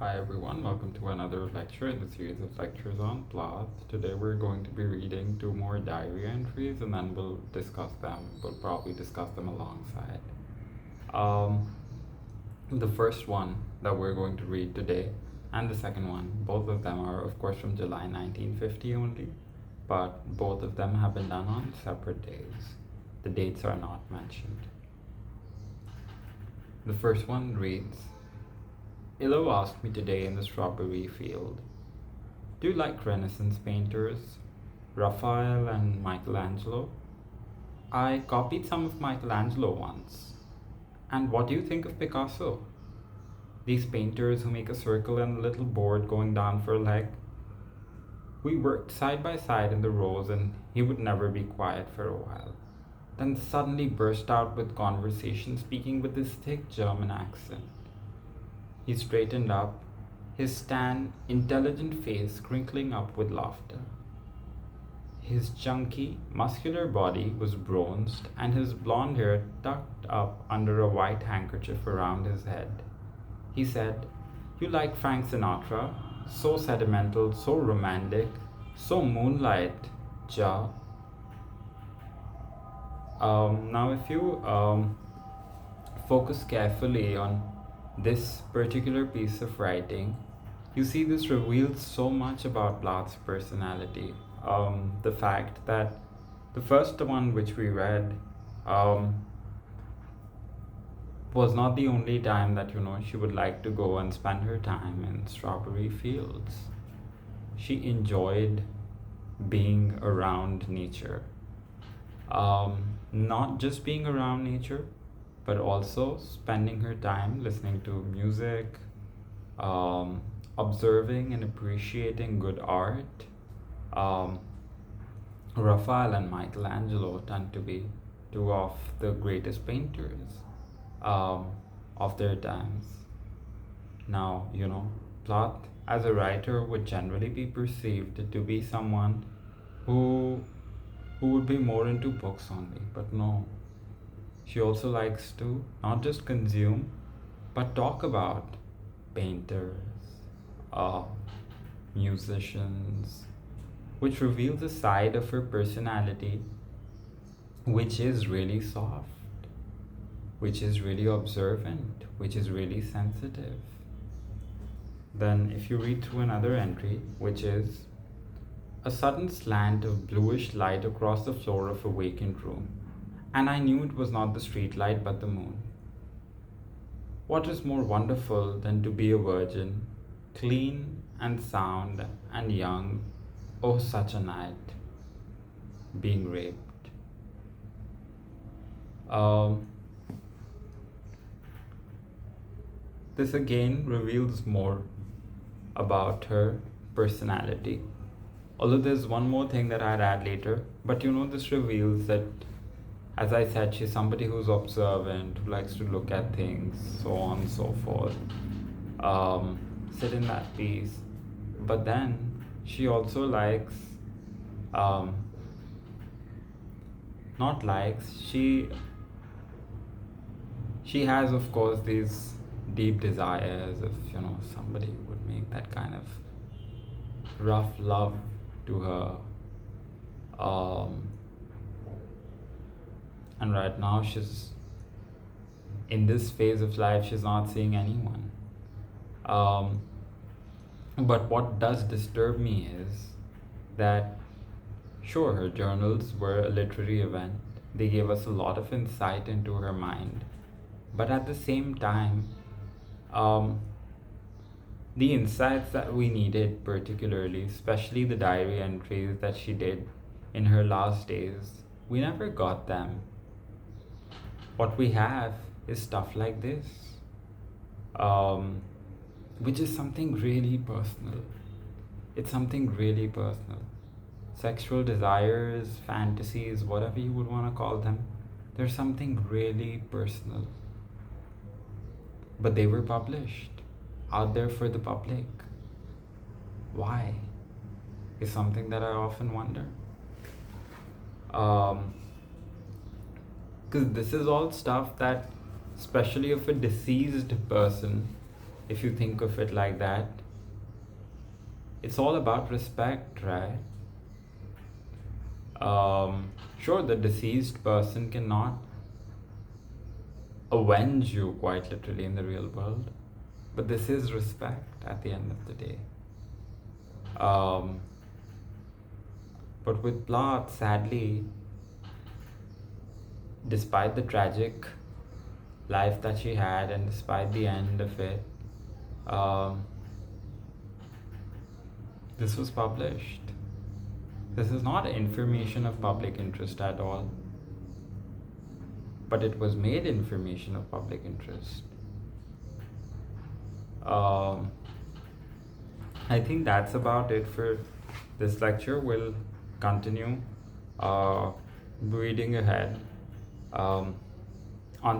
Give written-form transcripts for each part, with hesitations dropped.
Hi everyone, welcome to another lecture in the series of lectures on Plath. Today we're going to be reading two more diary entries and then we'll discuss them. We'll probably discuss them alongside. Um, the first one that we're going to read today and the second one, both of them are of course from July 1950 only, but both of them have been done on separate days. The dates are not mentioned. The first one reads, Illo asked me today in the strawberry field, do you like Renaissance painters, Raphael and Michelangelo? I copied some of Michelangelo once. And what do you think of Picasso? These painters who make a circle and a little board going down for a leg? We worked side by side in the rows and he would never be quiet for a while. Then suddenly burst out with conversation, speaking with this thick German accent. He straightened up, his tan, intelligent face crinkling up with laughter. His chunky, muscular body was bronzed, and his blond hair tucked up under a white handkerchief around his head. He said, You like Frank Sinatra? So sentimental, so romantic, so moonlight, ja. Now if you focus carefully on this particular piece of writing, you see this reveals so much about Plath's personality. The fact that the first one which we read was not the only time that she would like to go and spend her time in strawberry fields. She enjoyed being around nature. Not just being around nature, but also spending her time listening to music, observing and appreciating good art. Raphael and Michelangelo tend to be two of the greatest painters of their times. Now, Plath as a writer would generally be perceived to be someone who would be more into books only, but no. She also likes to not just consume, but talk about painters, musicians, which reveals a side of her personality which is really soft, which is really observant, which is really sensitive. Then if you read through another entry, which is a sudden slant of bluish light across the floor of a vacant room, and I knew it was not the street light but the moon. What is more wonderful than to be a virgin, clean and sound and young, oh such a night, being raped. This again reveals more about her personality. Although there's one more thing that I'd add later, but this reveals that, as I said, she's somebody who's observant, who likes to look at things, so on and so forth. Sit in that peace. But then she also likes, not likes, she has, of course, these deep desires if, somebody would make that kind of rough love to her. And right now she's in this phase of life, she's not seeing anyone. But what does disturb me is that, sure, her journals were a literary event. They gave us a lot of insight into her mind. But at the same time, the insights that we needed, particularly, especially the diary entries that she did in her last days, we never got them. What we have is stuff like this, which is something really personal. It's something really personal. Sexual desires, fantasies, whatever you would want to call them, they're something really personal. But they were published out there for the public. Why? Is something that I often wonder. Because this is all stuff that, especially if a deceased person if you think of it like that. It's all about respect, right? Sure, the deceased person cannot avenge you quite literally in the real world, but this is respect at the end of the day. But with Plath, sadly, despite the tragic life that she had and despite the end of it, um, this was published. This is not information of public interest at all, but it was made information of public interest. I think that's about it for this lecture. We'll continue reading ahead on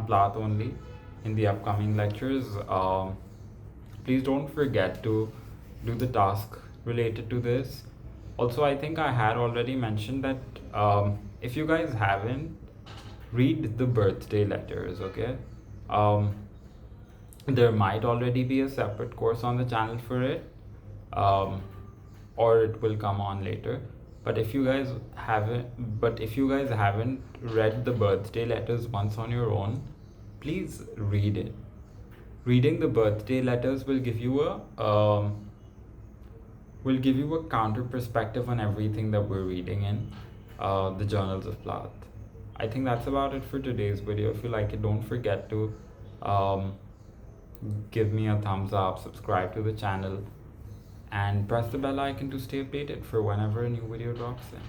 Plath only in the upcoming lectures. Please don't forget to do the task related to this. Also, I think I had already mentioned that if you guys haven't, read the birthday letters, okay? There might already be a separate course on the channel for it, or it will come on later. But if you guys haven't read the birthday letters once on your own, please read it. Reading the birthday letters will give you a counter perspective on everything that we're reading in the journals of Plath. I think that's about it for today's video. If you like it, don't forget to give me a thumbs up, subscribe to the channel, and press the bell icon to stay updated for whenever a new video drops in.